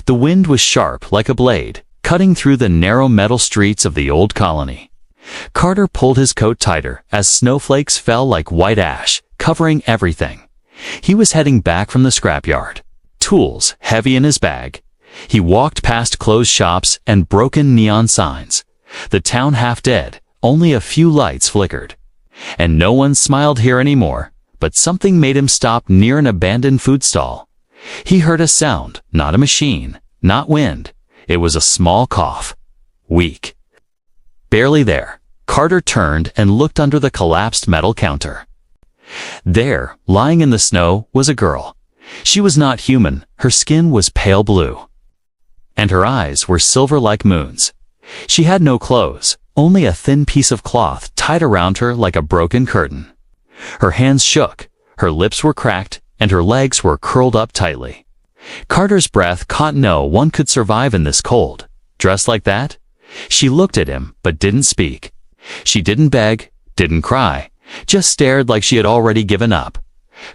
The wind was sharp like a blade, cutting through the narrow metal streets of the old colony. Carter pulled his coat tighter as snowflakes fell like white ash, covering everything. He was heading back from the scrapyard, tools heavy in his bag. He walked past closed shops and broken neon signs. The town half dead, only a few lights flickered. And no one smiled here anymore, but something made him stop near an abandoned food stall. He heard a sound, not a machine, not wind. It was a small cough. Weak. Barely there, Carter turned and looked under the collapsed metal counter. There, lying in the snow, was a girl. She was not human. Her skin was pale blue, and her eyes were silver like moons. She had no clothes, only a thin piece of cloth tied around her like a broken curtain. Her hands shook, her lips were cracked, and her legs were curled up tightly. Carter's breath caught. No one could survive in this cold. Dressed like that? She looked at him, but didn't speak. She didn't beg, didn't cry, just stared like she had already given up.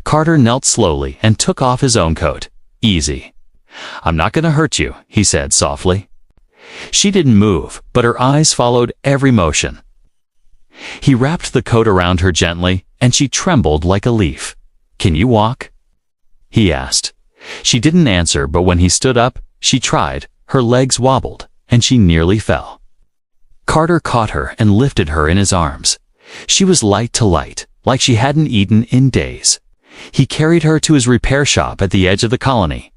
Carter knelt slowly and took off his own coat. Easy. I'm not going to hurt you, he said softly. She didn't move, but her eyes followed every motion. He wrapped the coat around her gently, and she trembled like a leaf. Can you walk? He asked. She didn't answer, but when he stood up, she tried. Her legs wobbled, and she nearly fell. Carter caught her and lifted her in his arms. She was light to light, like she hadn't eaten in days. He carried her to his repair shop at the edge of the colony.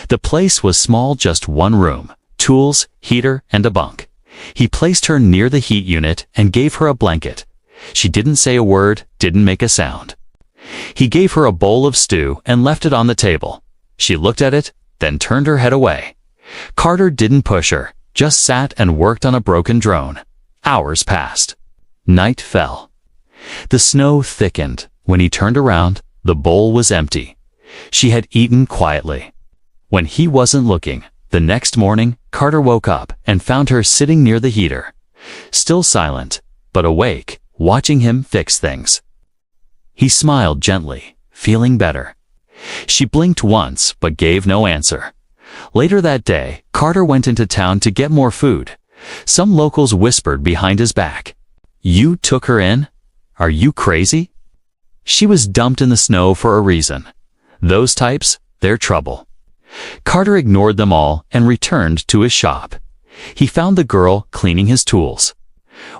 The place was small, just one room, tools, heater, and a bunk. He placed her near the heat unit and gave her a blanket. She didn't say a word, didn't make a sound. He gave her a bowl of stew and left it on the table. She looked at it, then turned her head away. Carter didn't push her, just sat and worked on a broken drone. Hours passed. Night fell. The snow thickened. When he turned around, the bowl was empty. She had eaten quietly. When he wasn't looking, the next morning, Carter woke up and found her sitting near the heater. Still silent, but awake, watching him fix things. He smiled gently, feeling better. She blinked once, but gave no answer. Later that day, Carter went into town to get more food. Some locals whispered behind his back, "You took her in? Are you crazy?" She was dumped in the snow for a reason. Those types, they're trouble. Carter ignored them all and returned to his shop. He found the girl cleaning his tools,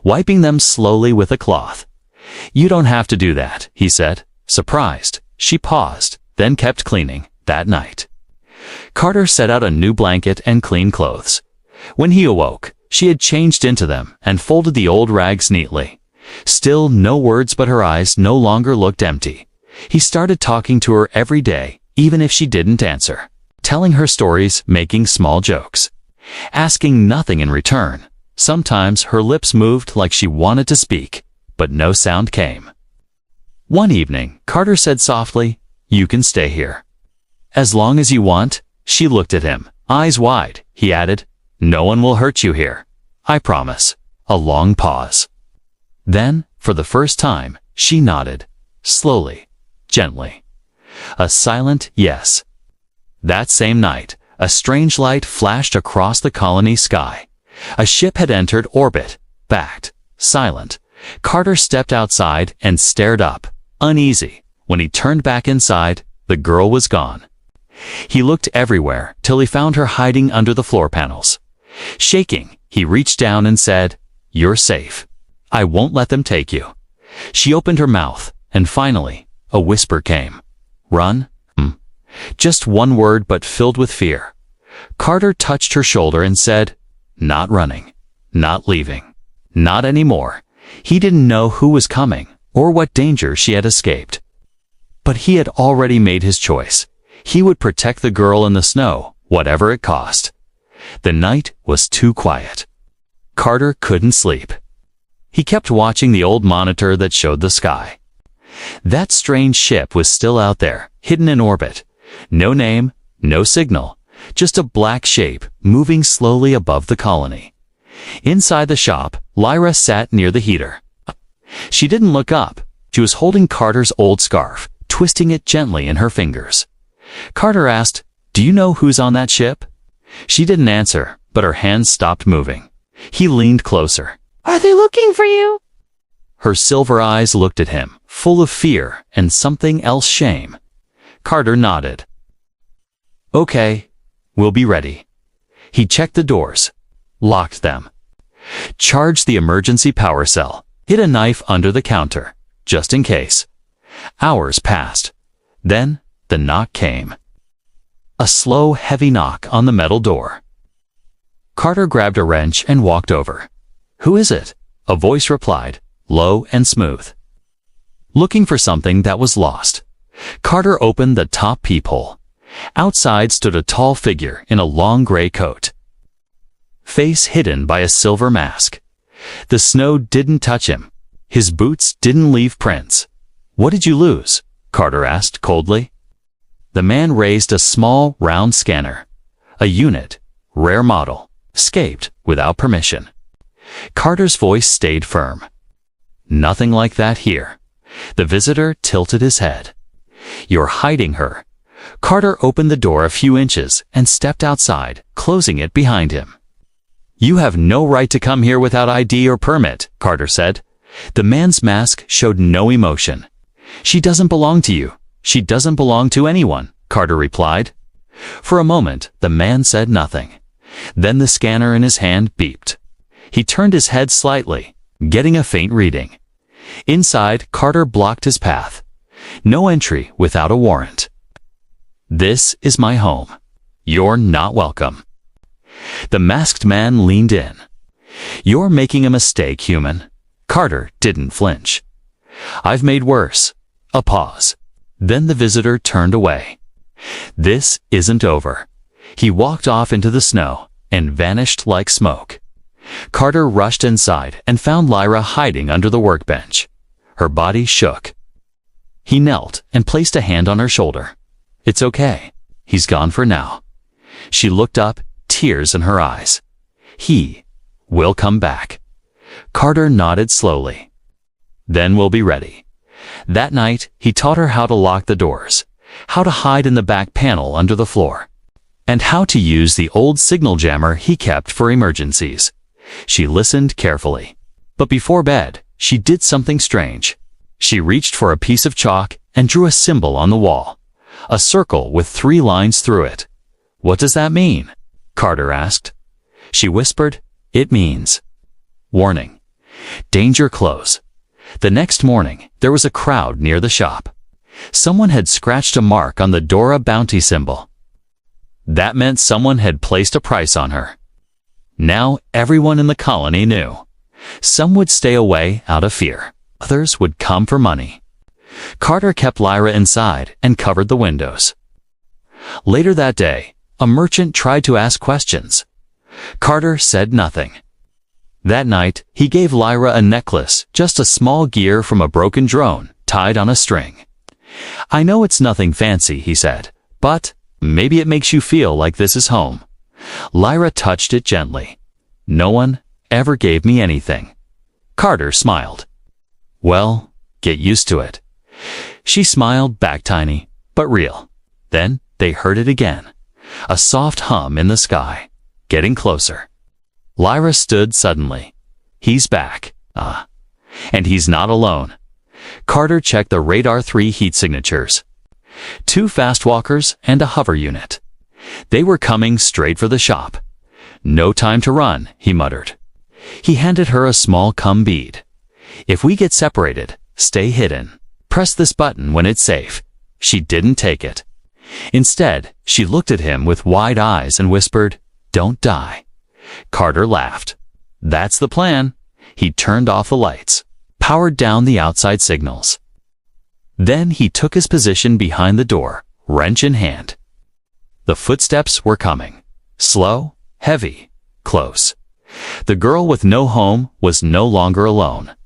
wiping them slowly with a cloth. "You don't have to do that," he said. Surprised, she paused, then kept cleaning. That night, Carter set out a new blanket and clean clothes. When he awoke, she had changed into them and folded the old rags neatly. Still no words, but her eyes no longer looked empty. He started talking to her every day, even if she didn't answer, telling her stories, making small jokes, asking nothing in return. Sometimes her lips moved like she wanted to speak, but no sound came. One evening, Carter said softly, "You can stay here. As long as you want." She looked at him, eyes wide. He added, "No one will hurt you here. I promise." A long pause. Then, for the first time, she nodded, slowly, gently. A silent yes. That same night, a strange light flashed across the colony sky. A ship had entered orbit, backed, silent. Carter stepped outside and stared up, uneasy. When he turned back inside, the girl was gone. He looked everywhere till he found her hiding under the floor panels. Shaking, he reached down and said, "You're safe. I won't let them take you." She opened her mouth, and finally, a whisper came. "Run?" Just one word, but filled with fear. Carter touched her shoulder and said, "Not running. Not leaving. Not anymore." He didn't know who was coming, or what danger she had escaped. But he had already made his choice. He would protect the girl in the snow, whatever it cost. The night was too quiet. Carter couldn't sleep. He kept watching the old monitor that showed the sky. That strange ship was still out there, hidden in orbit. No name, no signal, just a black shape moving slowly above the colony. Inside the shop, Lyra sat near the heater. She didn't look up. She was holding Carter's old scarf, twisting it gently in her fingers. Carter asked, "Do you know who's on that ship?" She didn't answer, but her hands stopped moving. He leaned closer. Are they looking for you? Her silver eyes looked at him, full of fear and something else, shame. Carter nodded. Okay, we'll be ready. He checked the doors, locked them, charged the emergency power cell, hid a knife under the counter, just in case. Hours passed. Then the knock came. A slow, heavy knock on the metal door. Carter grabbed a wrench and walked over. Who is it? A voice replied, low and smooth. Looking for something that was lost. Carter opened the top peephole. Outside stood a tall figure in a long gray coat, face hidden by a silver mask. The snow didn't touch him. His boots didn't leave prints. What did you lose? Carter asked coldly. The man raised a small, round scanner. A unit, rare model, escaped without permission. Carter's voice stayed firm. Nothing like that here. The visitor tilted his head. You're hiding her. Carter opened the door a few inches and stepped outside, closing it behind him. You have no right to come here without ID or permit, Carter said. The man's mask showed no emotion. She doesn't belong to you. She doesn't belong to anyone, Carter replied. For a moment, the man said nothing. Then the scanner in his hand beeped. He turned his head slightly, getting a faint reading. Inside, Carter blocked his path. No entry without a warrant. This is my home. You're not welcome. The masked man leaned in. You're making a mistake, human. Carter didn't flinch. I've made worse. A pause. Then the visitor turned away. This isn't over. He walked off into the snow and vanished like smoke. Carter rushed inside and found Lyra hiding under the workbench. Her body shook. He knelt and placed a hand on her shoulder. It's okay. He's gone for now. She looked up, tears in her eyes. He will come back. Carter nodded slowly. Then we'll be ready. That night, he taught her how to lock the doors, how to hide in the back panel under the floor, and how to use the old signal jammer he kept for emergencies. She listened carefully. But before bed, she did something strange. She reached for a piece of chalk and drew a symbol on the wall. A circle with 3 lines through it. What does that mean? Carter asked. She whispered, it means warning. Danger close. The next morning, there was a crowd near the shop. Someone had scratched a mark on the Dora bounty symbol. That meant someone had placed a price on her. Now everyone in the colony knew. Some would stay away out of fear. Others would come for money. Carter kept Lyra inside and covered the windows. Later that day, a merchant tried to ask questions. Carter said nothing. That night, he gave Lyra a necklace, just a small gear from a broken drone, tied on a string. I know it's nothing fancy, he said, but maybe it makes you feel like this is home. Lyra touched it gently. No one ever gave me anything. Carter smiled. Well, get used to it. She smiled back, tiny, but real. Then they heard it again. A soft hum in the sky, getting closer. Lyra stood suddenly. He's back. And he's not alone. Carter checked the Radar 3 heat signatures. 2 fast walkers and a hover unit. They were coming straight for the shop. No time to run, he muttered. He handed her a small cum bead. If we get separated, stay hidden. Press this button when it's safe. She didn't take it. Instead, she looked at him with wide eyes and whispered, "Don't die." Carter laughed. That's the plan. He turned off the lights, powered down the outside signals. Then he took his position behind the door, wrench in hand. The footsteps were coming. Slow, heavy, close. The girl with no home was no longer alone.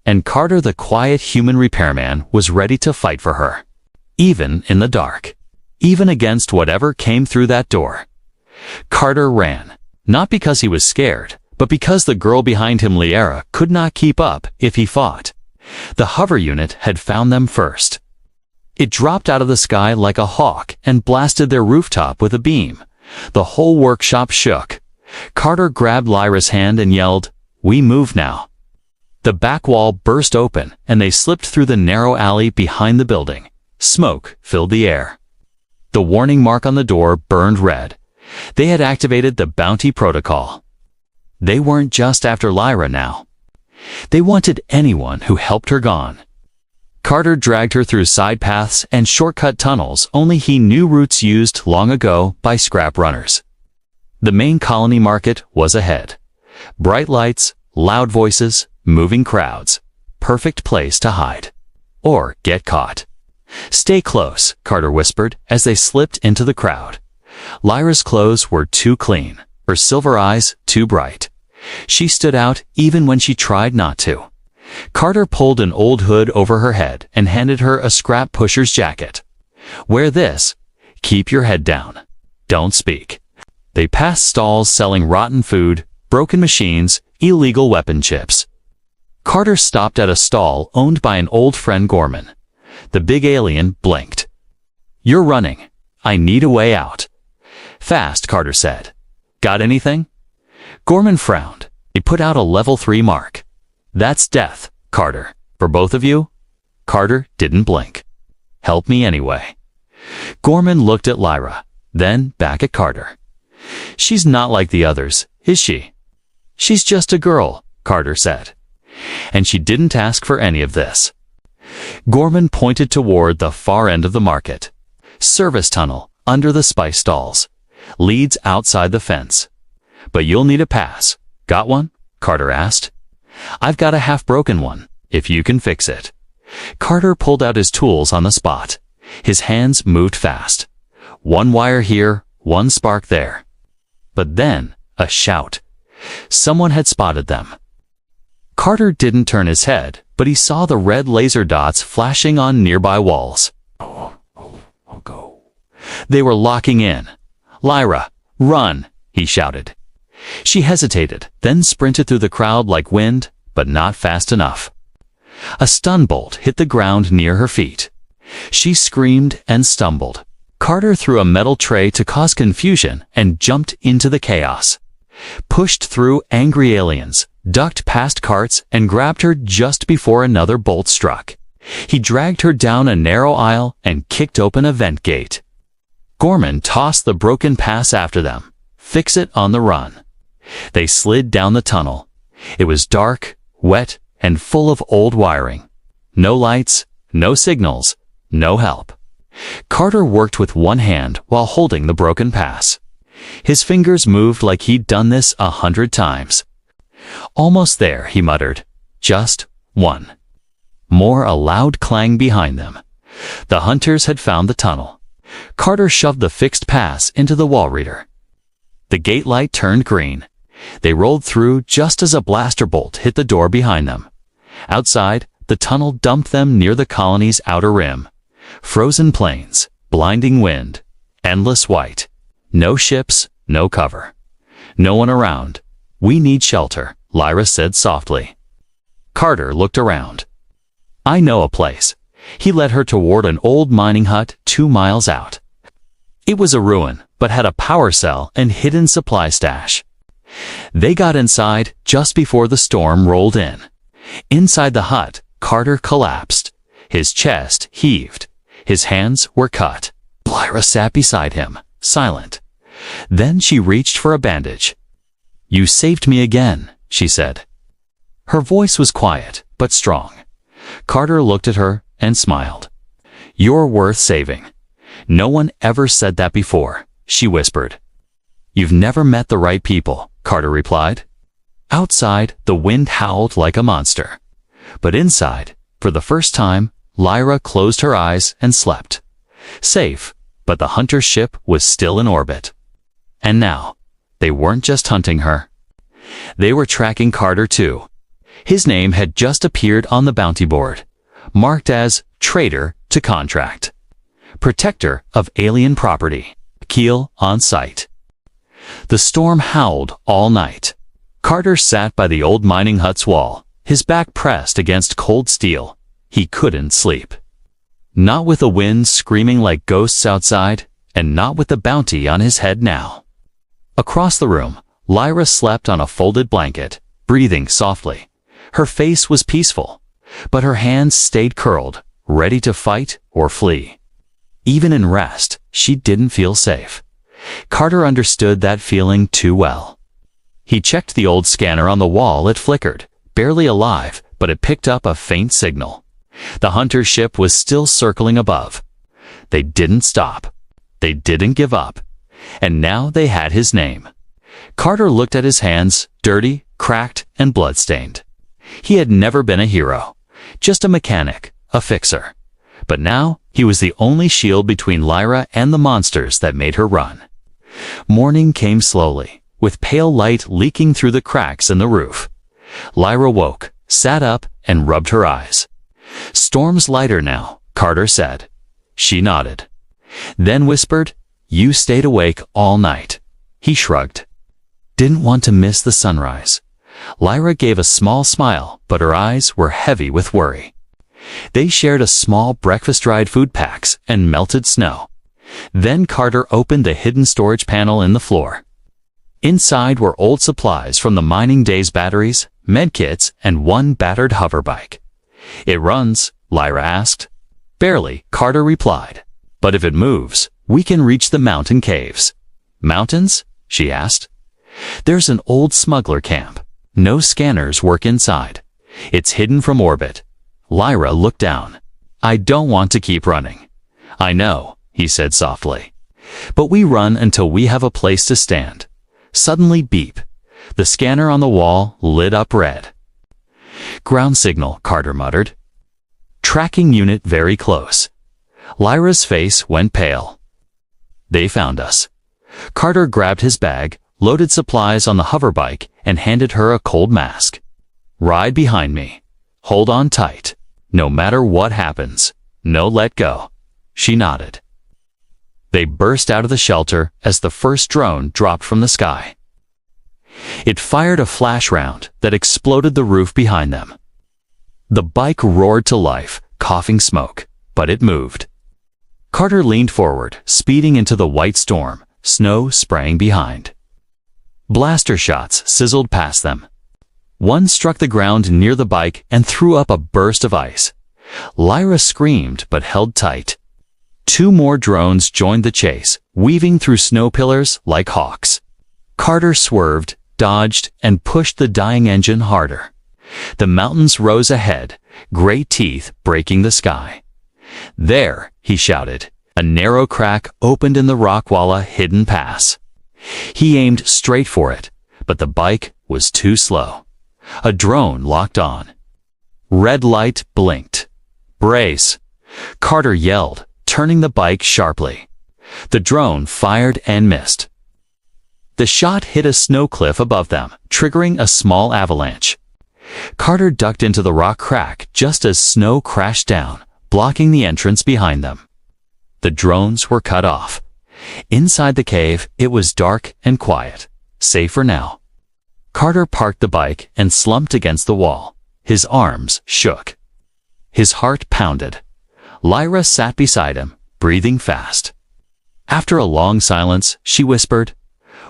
And Carter, the quiet human repairman, was ready to fight for her. Even in the dark. Even against whatever came through that door. Carter ran, not because he was scared, but because the girl behind him, Lyra, could not keep up if he fought. The hover unit had found them first. It dropped out of the sky like a hawk and blasted their rooftop with a beam, The whole workshop shook. Carter grabbed Lyra's hand and yelled, "We move now." The back wall burst open, and they slipped through the narrow alley behind the building. Smoke filled the air. The warning mark on the door burned red. They had activated the bounty protocol. They weren't just after Lyra now. They wanted anyone who helped her gone. Carter dragged her through side paths and shortcut tunnels only he knew routes used long ago by scrap runners. The main colony market was ahead. Bright lights, loud voices, moving crowds. Perfect place to hide. Or get caught. "Stay close," Carter whispered as they slipped into the crowd. Lyra's clothes were too clean, her silver eyes too bright. She stood out even when she tried not to. Carter pulled an old hood over her head and handed her a scrap pusher's jacket. "Wear this. Keep your head down. Don't speak." They passed stalls selling rotten food, broken machines, illegal weapon chips. Carter stopped at a stall owned by an old friend Gorman. The big alien blinked. "You're running. I need a way out." "Fast," Carter said. "Got anything?" Gorman frowned. He put out a level 3 mark. "That's death, Carter. For both of you?" Carter didn't blink. "Help me anyway." Gorman looked at Lyra, then back at Carter. "She's not like the others, is she?" "She's just a girl," Carter said. "And she didn't ask for any of this." Gorman pointed toward the far end of the market. "Service tunnel, under the spice stalls. Leads outside the fence. But you'll need a pass. Got one?" Carter asked. "I've got a half-broken one, if you can fix it." Carter pulled out his tools on the spot. His hands moved fast. One wire here, one spark there. But then, a shout. Someone had spotted them. Carter didn't turn his head, but he saw the red laser dots flashing on nearby walls. Go. They were locking in. "Lyra, run!" he shouted. She hesitated, then sprinted through the crowd like wind, but not fast enough. A stun bolt hit the ground near her feet. She screamed and stumbled. Carter threw a metal tray to cause confusion and jumped into the chaos. Pushed through angry aliens, ducked past carts, and grabbed her just before another bolt struck. He dragged her down a narrow aisle and kicked open a vent gate. Gorman tossed the broken pass after them. Fix it on the run. They slid down the tunnel. It was dark, wet, and full of old wiring. No lights, no signals, no help. Carter worked with one hand while holding the broken pass. His fingers moved like he'd done this 100 times. "Almost there," he muttered. "Just one." More a loud clang behind them. The hunters had found the tunnel. Carter shoved the fixed pass into the wall reader. The gate light turned green. They rolled through just as a blaster bolt hit the door behind them. Outside, the tunnel dumped them near the colony's outer rim. Frozen plains, blinding wind, endless white. No ships, no cover. No one around. "We need shelter," Lyra said softly. Carter looked around. "I know a place." He led her toward an old mining hut 2 miles out. It was a ruin, but had a power cell and hidden supply stash. They got inside just before the storm rolled in. Inside the hut, Carter collapsed. His chest heaved. His hands were cut. Lyra sat beside him, silent. Then she reached for a bandage. "You saved me again," she said. Her voice was quiet, but strong. Carter looked at her and smiled. "You're worth saving." "No one ever said that before," she whispered. "You've never met the right people," Carter replied. Outside, the wind howled like a monster. But inside, for the first time, Lyra closed her eyes and slept. Safe, but the hunter ship was still in orbit. And now, they weren't just hunting her. They were tracking Carter too. His name had just appeared on the bounty board, marked as traitor to contract. Protector of alien property. Keel on sight. The storm howled all night. Carter sat by the old mining hut's wall, his back pressed against cold steel. He couldn't sleep. Not with the wind screaming like ghosts outside, and not with the bounty on his head now. Across the room, Lyra slept on a folded blanket, breathing softly. Her face was peaceful, but her hands stayed curled, ready to fight or flee. Even in rest, she didn't feel safe. Carter understood that feeling too well. He checked the old scanner on the wall. It flickered, barely alive, but it picked up a faint signal. The hunter ship was still circling above. They didn't stop. They didn't give up. And now they had his name. Carter looked at his hands, dirty, cracked, and bloodstained. He had never been a hero, just a mechanic, a fixer. But now he was the only shield between Lyra and the monsters that made her run. Morning came slowly, with pale light leaking through the cracks in the roof. Lyra woke, sat up, and rubbed her eyes. "Storm's lighter now," Carter said. She nodded. Then whispered, "You stayed awake all night." He shrugged. "Didn't want to miss the sunrise." Lyra gave a small smile, but her eyes were heavy with worry. They shared a small breakfast-dried food packs and melted snow. Then Carter opened the hidden storage panel in the floor. Inside were old supplies from the mining days, batteries, medkits, and one battered hoverbike. "It runs?" Lyra asked. "Barely," Carter replied. "But if it moves, we can reach the mountain caves." "Mountains?" she asked. "There's an old smuggler camp. No scanners work inside. It's hidden from orbit." Lyra looked down. "I don't want to keep running." "I know," he said softly. "But we run until we have a place to stand." Suddenly beep. The scanner on the wall lit up red. "Ground signal," Carter muttered. "Tracking unit very close." Lyra's face went pale. "They found us." Carter grabbed his bag, loaded supplies on the hoverbike, and handed her a cold mask. "Ride behind me. Hold on tight. No matter what happens. No let go." She nodded. They burst out of the shelter as the first drone dropped from the sky. It fired a flash round that exploded the roof behind them. The bike roared to life, coughing smoke, but it moved. Carter leaned forward, speeding into the white storm, snow spraying behind. Blaster shots sizzled past them. One struck the ground near the bike and threw up a burst of ice. Lyra screamed but held tight. Two more drones joined the chase, weaving through snow pillars like hawks. Carter swerved, dodged, and pushed the dying engine harder. The mountains rose ahead, gray teeth breaking the sky. "There," he shouted. A narrow crack opened in the rock wall, a hidden pass. He aimed straight for it, but the bike was too slow. A drone locked on. Red light blinked. "Brace!" Carter yelled, turning the bike sharply. The drone fired and missed. The shot hit a snow cliff above them, triggering a small avalanche. Carter ducked into the rock crack just as snow crashed down, blocking the entrance behind them. The drones were cut off. Inside the cave, it was dark and quiet. Safe for now. Carter parked the bike and slumped against the wall. His arms shook. His heart pounded. Lyra sat beside him, breathing fast. After a long silence, she whispered,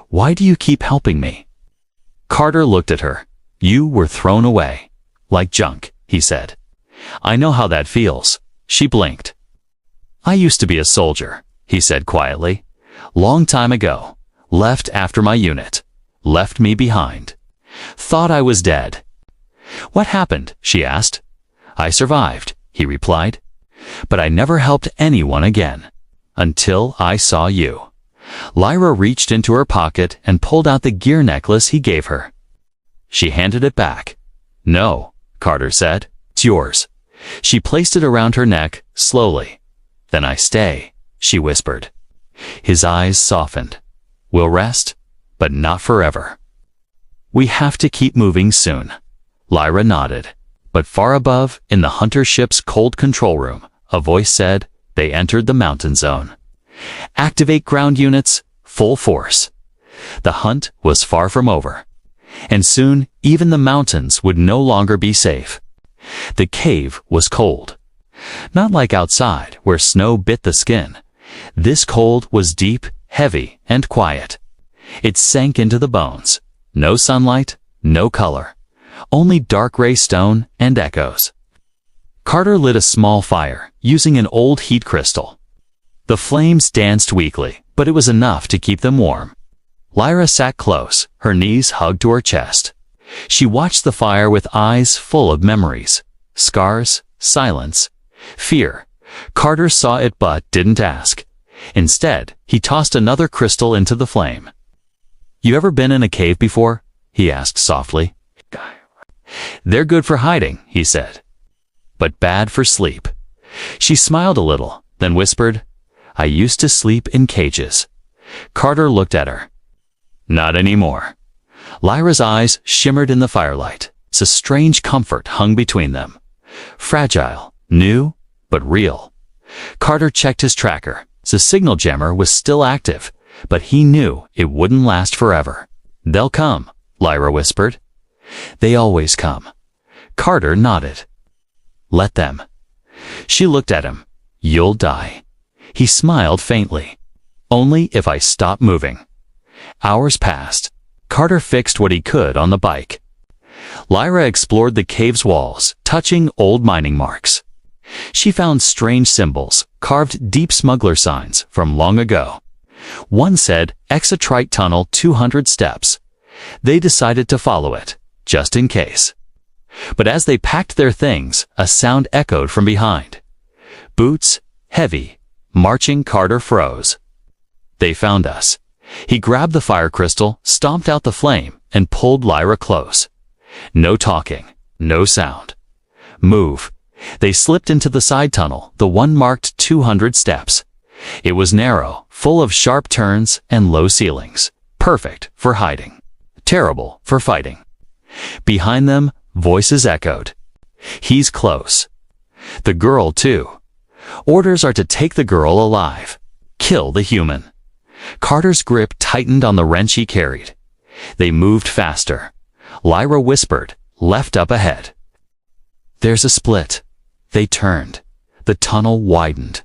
"Why do you keep helping me?" Carter looked at her. "You were thrown away. Like junk," he said. "I know how that feels." She blinked. "I used to be a soldier," he said quietly. "Long time ago. Left after my unit. Left me behind. Thought I was dead." "What happened?" she asked. "I survived," he replied. "But I never helped anyone again. Until I saw you." Lyra reached into her pocket and pulled out the gear necklace he gave her. She handed it back. "No," Carter said. "It's yours." She placed it around her neck, slowly. "Then I stay," she whispered. His eyes softened. "We'll rest, but not forever. We have to keep moving soon." Lyra nodded. But far above, in the hunter ship's cold control room, a voice said they entered the mountain zone. "Activate ground units, full force." The hunt was far from over. And soon, even the mountains would no longer be safe. The cave was cold. Not like outside, where snow bit the skin. This cold was deep, heavy, and quiet. It sank into the bones. No sunlight, no color. Only dark gray stone and echoes. Carter lit a small fire, using an old heat crystal. The flames danced weakly, but it was enough to keep them warm. Lyra sat close, her knees hugged to her chest. She watched the fire with eyes full of memories, scars, silence, fear. Carter saw it but didn't ask. Instead, he tossed another crystal into the flame. "You ever been in a cave before?" he asked softly. "They're good for hiding," he said, "but bad for sleep." She smiled a little, then whispered, "I used to sleep in cages." Carter looked at her. "Not anymore." Lyra's eyes shimmered in the firelight. A strange comfort hung between them. Fragile, new, but real. Carter checked his tracker. The signal jammer was still active, but he knew it wouldn't last forever. "They'll come," Lyra whispered. "They always come." Carter nodded. "Let them." She looked at him. "You'll die." He smiled faintly. "Only if I stop moving." Hours passed. Carter fixed what he could on the bike. Lyra explored the cave's walls, touching old mining marks. She found strange symbols, carved deep smuggler signs from long ago. One said, "Exatrite Tunnel 200 steps." They decided to follow it, just in case. But as they packed their things, a sound echoed from behind. Boots, heavy, marching. Carter froze. "They found us." He grabbed the fire crystal, stomped out the flame, and pulled Lyra close. No talking, no sound. "Move." They slipped into the side tunnel, the one marked 200 steps. It was narrow, full of sharp turns and low ceilings. Perfect for hiding. Terrible for fighting. Behind them, voices echoed. "He's close." The girl, too. Orders are to take the girl alive. Kill the human. Carter's grip tightened on the wrench he carried. They moved faster. Lyra whispered, "Left up ahead." "There's a split." They turned. The tunnel widened.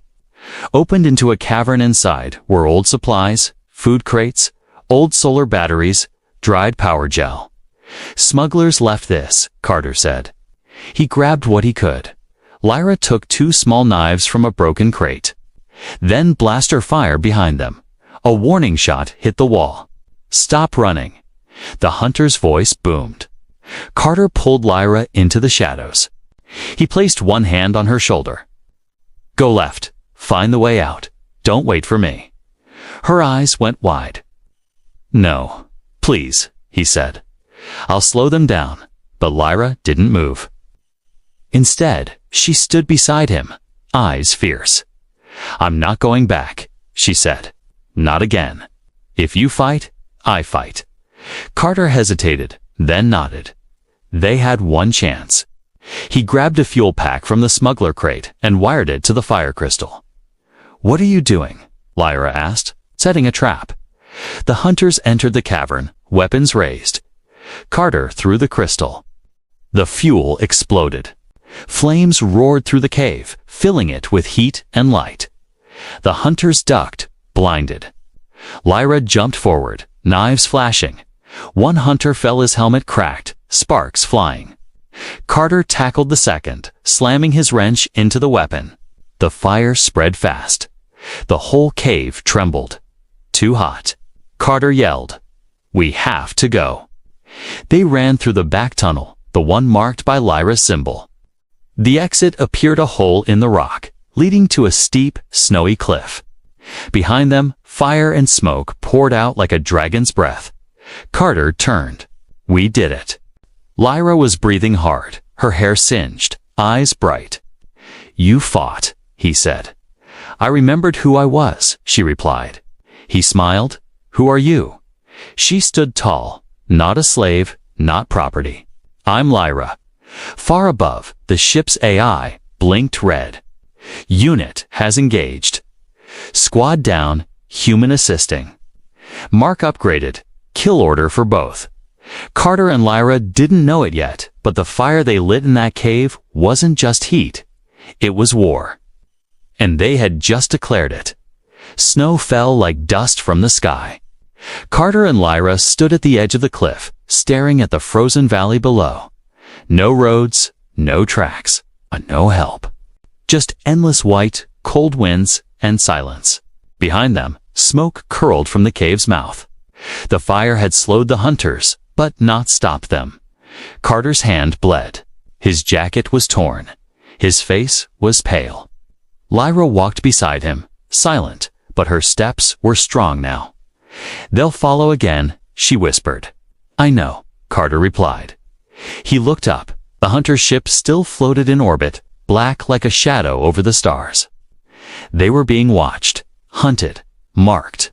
Opened into a cavern. Inside were old supplies, food crates, old solar batteries, dried power gel. "Smugglers left this," Carter said. He grabbed what he could. Lyra took 2 small knives from a broken crate. Then blaster fire behind them. A warning shot hit the wall. "Stop running." The hunter's voice boomed. Carter pulled Lyra into the shadows. He placed one hand on her shoulder. "Go left. Find the way out. Don't wait for me." Her eyes went wide. "No, please," he said. "I'll slow them down." But Lyra didn't move. Instead, she stood beside him, eyes fierce. "I'm not going back," she said. "Not again. If you fight, I fight." Carter hesitated, then nodded. They had one chance. He grabbed a fuel pack from the smuggler crate and wired it to the fire crystal. "What are you doing?" Lyra asked. "Setting a trap." The hunters entered the cavern, weapons raised. Carter threw the crystal. The fuel exploded. Flames roared through the cave, filling it with heat and light. The hunters ducked, blinded. Lyra jumped forward, knives flashing. One hunter fell, his helmet cracked, sparks flying. Carter tackled the second, slamming his wrench into the weapon. The fire spread fast. The whole cave trembled. Too hot. Carter yelled, "We have to go." They ran through the back tunnel, the one marked by Lyra's symbol. The exit appeared a hole in the rock, leading to a steep, snowy cliff. Behind them, fire and smoke poured out like a dragon's breath. Carter turned. "We did it." Lyra was breathing hard, her hair singed, eyes bright. "You fought," he said. "I remembered who I was," she replied. He smiled. "Who are you?" She stood tall, not a slave, not property. "I'm Lyra." Far above, the ship's AI blinked red. "Unit has engaged." Squad down, human assisting. Mark upgraded, kill order for both. Carter and Lyra didn't know it yet, but the fire they lit in that cave wasn't just heat. It was war. And they had just declared it. Snow fell like dust from the sky. Carter and Lyra stood at the edge of the cliff, staring at the frozen valley below. No roads, no tracks, no help. Just endless white, cold winds and silence. Behind them, smoke curled from the cave's mouth. The fire had slowed the hunters, but not stopped them. Carter's hand bled. His jacket was torn. His face was pale. Lyra walked beside him, silent, but her steps were strong now. "They'll follow again," she whispered. "I know," Carter replied. He looked up. The hunter ship still floated in orbit, black like a shadow over the stars. They were being watched, hunted, marked.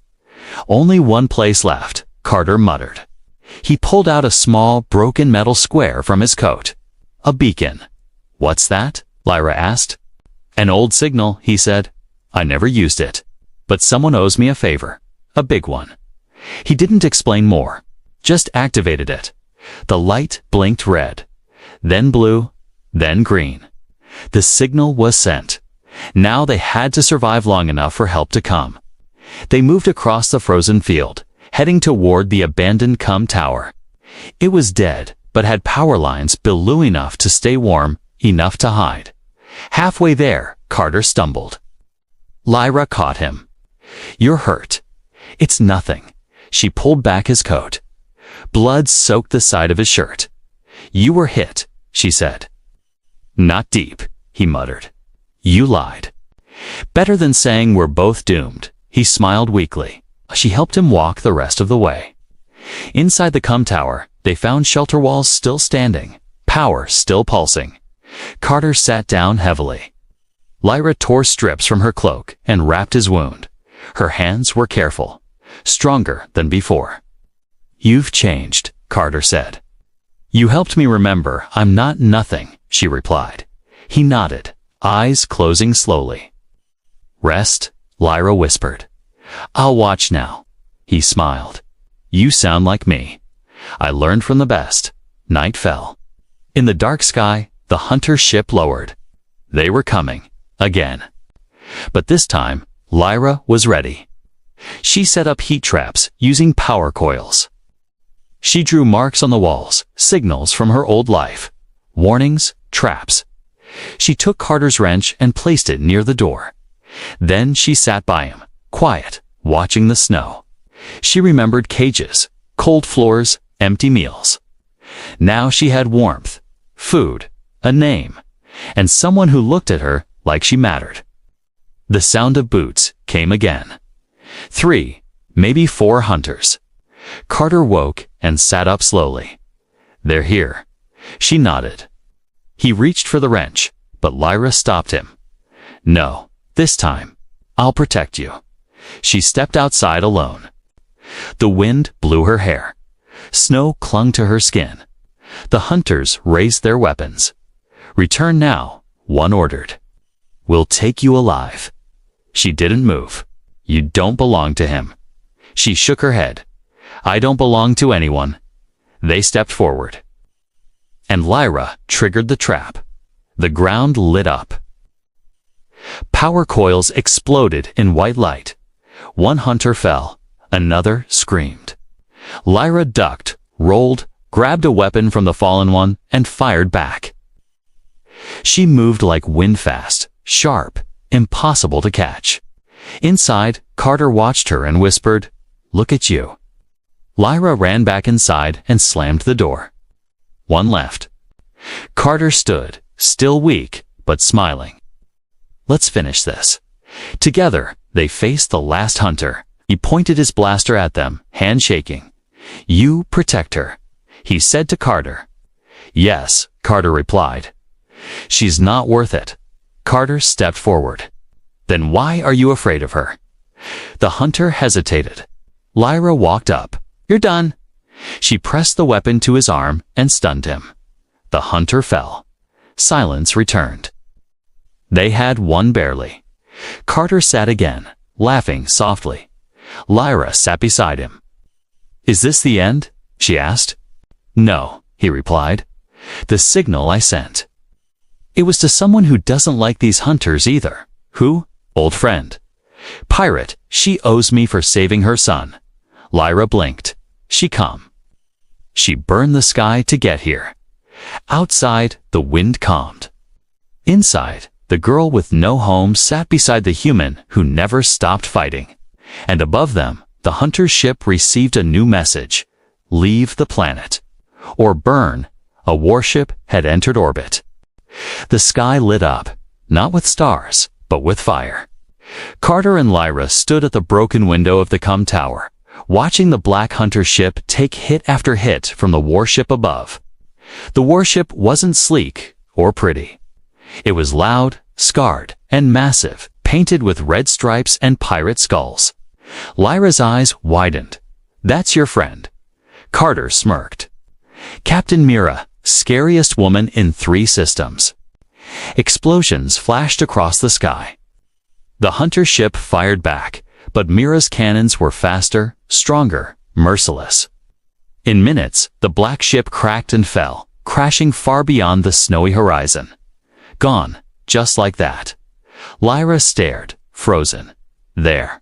"Only one place left," Carter muttered. He pulled out a small, broken metal square from his coat. "A beacon." "What's that?" Lyra asked. "An old signal," he said. "I never used it. But someone owes me a favor. A big one." He didn't explain more, just activated it. The light blinked red, then blue, then green. The signal was sent. Now they had to survive long enough for help to come. They moved across the frozen field, heading toward the abandoned tower. It was dead, but had power lines below enough to stay warm, enough to hide. Halfway there, Carter stumbled. Lyra caught him. "You're hurt." "It's nothing." She pulled back his coat. Blood soaked the side of his shirt. "You were hit," she said. "Not deep," he muttered. "You lied." "Better than saying we're both doomed," he smiled weakly. She helped him walk the rest of the way. Inside the tower, they found shelter walls still standing, power still pulsing. Carter sat down heavily. Lyra tore strips from her cloak and wrapped his wound. Her hands were careful, stronger than before. "You've changed," Carter said. "You helped me remember I'm not nothing," she replied. He nodded, eyes closing slowly. "Rest," Lyra whispered. "I'll watch now." He smiled. "You sound like me. I learned from the best." Night fell. In the dark sky, the hunter ship lowered. They were coming, again. But this time, Lyra was ready. She set up heat traps using power coils. She drew marks on the walls, signals from her old life. Warnings, traps. She took Carter's wrench and placed it near the door. Then she sat by him, quiet, watching the snow. She remembered cages, cold floors, empty meals. Now she had warmth, food, a name, and someone who looked at her like she mattered. The sound of boots came again. 3, maybe 4 hunters. Carter woke and sat up slowly. "They're here." She nodded. He reached for the wrench, but Lyra stopped him. "No, this time. I'll protect you." She stepped outside alone. The wind blew her hair. Snow clung to her skin. The hunters raised their weapons. "Return now," one ordered. "We'll take you alive." She didn't move. "You don't belong to him." She shook her head. "I don't belong to anyone." They stepped forward. And Lyra triggered the trap. The ground lit up. Power coils exploded in white light. One hunter fell. Another screamed. Lyra ducked, rolled, grabbed a weapon from the fallen one, and fired back. She moved like wind fast, sharp, impossible to catch. Inside, Carter watched her and whispered, "Look at you." Lyra ran back inside and slammed the door. One left. Carter stood, still weak, but smiling. "Let's finish this." Together, they faced the last hunter. He pointed his blaster at them, hand shaking. "You protect her," he said to Carter. "Yes," Carter replied. "She's not worth it." Carter stepped forward. "Then why are you afraid of her?" The hunter hesitated. Lyra walked up. "You're done." She pressed the weapon to his arm and stunned him. The hunter fell. Silence returned. They had won barely. Carter sat again, laughing softly. Lyra sat beside him. "Is this the end?" she asked. "No," he replied. "The signal I sent. It was to someone who doesn't like these hunters either." "Who?" "Old friend. Pirate, she owes me for saving her son. Lyra blinked. She come. She burned the sky to get here. Outside, the wind calmed. Inside, the girl with no home sat beside the human who never stopped fighting. And above them, the hunter's ship received a new message. Leave the planet. Or burn. A warship had entered orbit. The sky lit up, not with stars, but with fire. Carter and Lyra stood at the broken window of the com tower, watching the black hunter ship take hit after hit from the warship above. The warship wasn't sleek or pretty. It was loud, scarred, and massive, painted with red stripes and pirate skulls. Lyra's eyes widened. That's your friend. Carter smirked. Captain Mira, scariest woman in 3 systems. Explosions flashed across the sky. The hunter ship fired back, but Mira's cannons were faster, stronger, merciless. In minutes, the black ship cracked and fell, crashing far beyond the snowy horizon. Gone, just like that. Lyra stared, frozen. There.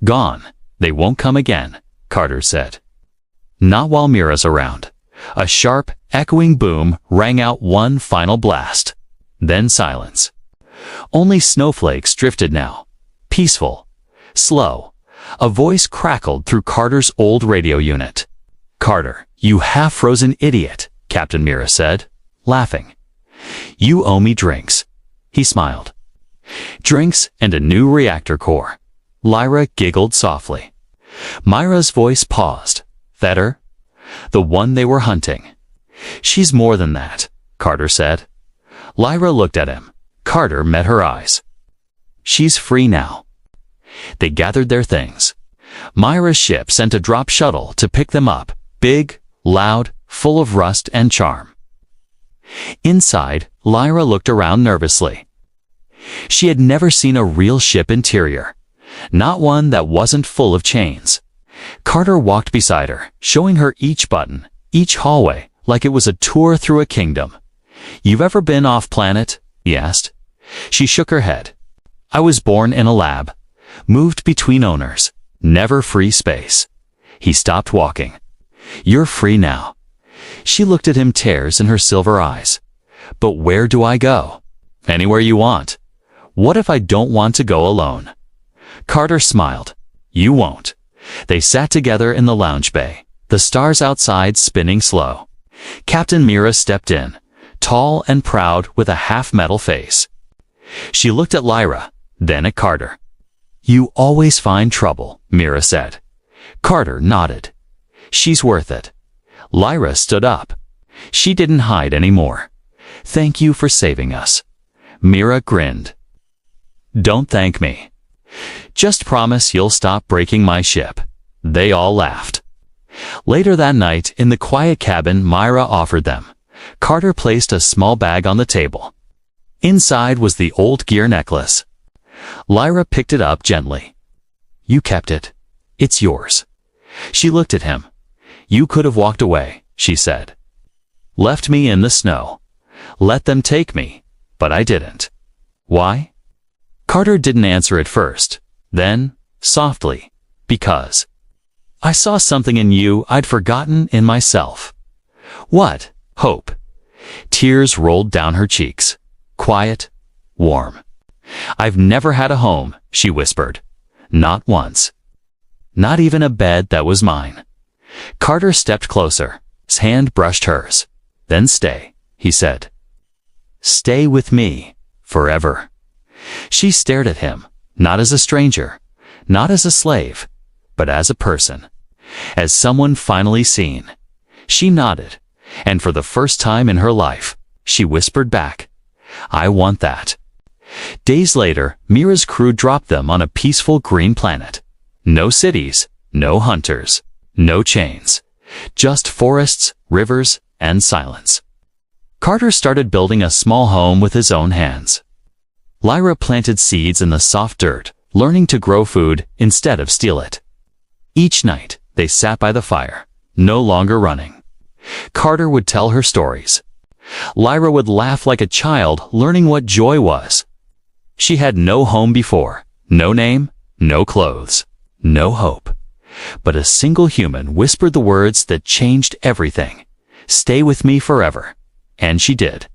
Gone. They won't come again, Carter said. Not while Mira's around. A sharp, echoing boom rang out one final blast. Then silence. Only snowflakes drifted now. Peaceful. Slow. A voice crackled through Carter's old radio unit. Carter, you half-frozen idiot, Captain Mira said, laughing. You owe me drinks. He smiled. Drinks and a new reactor core. Lyra giggled softly. Myra's voice paused. Thetter? The one they were hunting. She's more than that, Carter said. Lyra looked at him. Carter met her eyes. She's free now. They gathered their things. Myra's ship sent a drop shuttle to pick them up, big, loud, full of rust and charm. Inside, Lyra looked around nervously. She had never seen a real ship interior, not one that wasn't full of chains. Carter walked beside her, showing her each button, each hallway, like it was a tour through a kingdom. You've ever been off-planet? He asked. She shook her head. I was born in a lab, moved between owners, never free space. He stopped walking. You're free now. She looked at him, tears in her silver eyes. But where do I go? Anywhere you want. What if I don't want to go alone? Carter smiled. You won't. They sat together in the lounge bay, the stars outside spinning slow. Captain Mira stepped in, tall and proud with a half-metal face. She looked at Lyra, then at Carter. You always find trouble, Mira said. Carter nodded. She's worth it. Lyra stood up. She didn't hide anymore. Thank you for saving us. Mira grinned. Don't thank me. Just promise you'll stop breaking my ship. They all laughed. Later that night, in the quiet cabin Myra offered them, Carter placed a small bag on the table. Inside was the old gear necklace. Lyra picked it up gently. You kept it. It's yours. She looked at him. You could have walked away, she said. Left me in the snow. Let them take me, but I didn't. Why? Carter didn't answer at first. Then, softly, because I saw something in you I'd forgotten in myself. What? Hope. Tears rolled down her cheeks. Quiet, warm. I've never had a home, she whispered. Not once. Not even a bed that was mine. Carter stepped closer. His hand brushed hers. Then stay, he said. Stay with me, forever. She stared at him, not as a stranger, not as a slave, but as a person, as someone finally seen. She nodded, and for the first time in her life, she whispered back, I want that. Days later, Mira's crew dropped them on a peaceful green planet. No cities, no hunters, no chains, just forests, rivers, and silence. Carter started building a small home with his own hands. Lyra planted seeds in the soft dirt, learning to grow food instead of steal it. Each night, they sat by the fire, no longer running. Carter would tell her stories. Lyra would laugh like a child learning what joy was. She had no home before, no name, no clothes, no hope. But a single human whispered the words that changed everything. Stay with me forever. And she did.